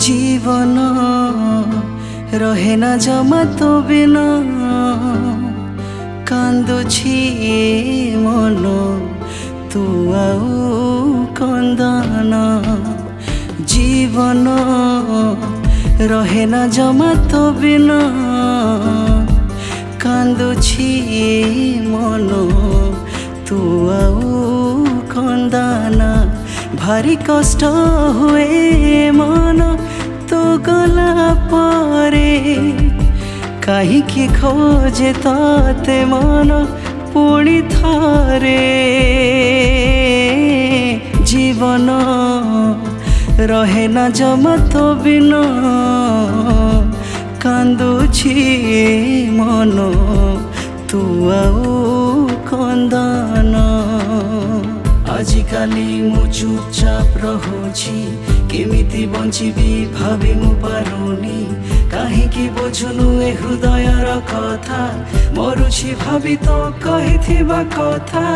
जीवन रहे ना जमा तो बिना कांदुछि मन तू आउ कंदना। जीवन रहे ना जमा तो बिना कांदुछि मन तू आउ कंदना। भारी कष्ट हुए मन तो गला परे कहीं की खोजे ताते मन पुणी थारे। जीवन रहे ना जमा तो बिना कांदुछि मन तू आउ कंदना। आजिकाली मु चुपचाप रहुछि केमिति बंचिबी भाबी मु पारुनी। काहीकि बुझुनु ए हृदयर कथा मरुछि भाबी तो कहिथिबा कथा।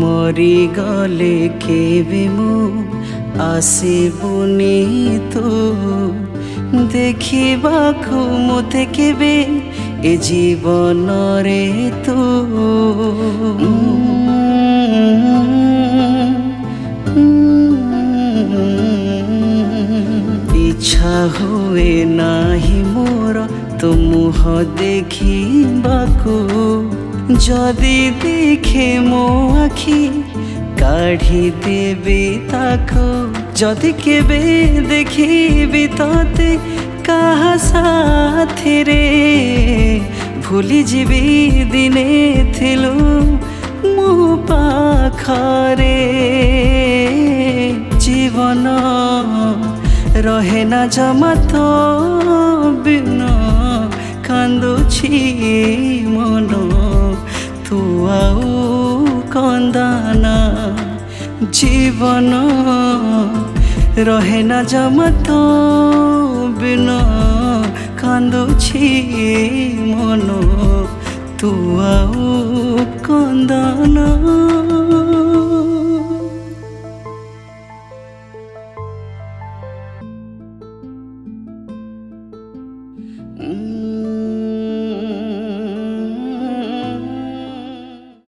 मरी गले केबे मु आसिबुनी तू देखिबाकु मोते केबे ए जीवन रे तू। इच्छा हुए नाही मोर तो मुह देखिबाकू। जदि देखे मो आखि काढ़ी देबी ताको। जदि केबे देखिबी तते कहा साथी रे भूली जीवी दिने थिलु मो पाखरे। जीवन रहे ना जमा तो बिना कांदुछि मन तू आउ कंदना। जीवन रहे ना जमा तो बिना कांदुछि मन तू आउ कंदना।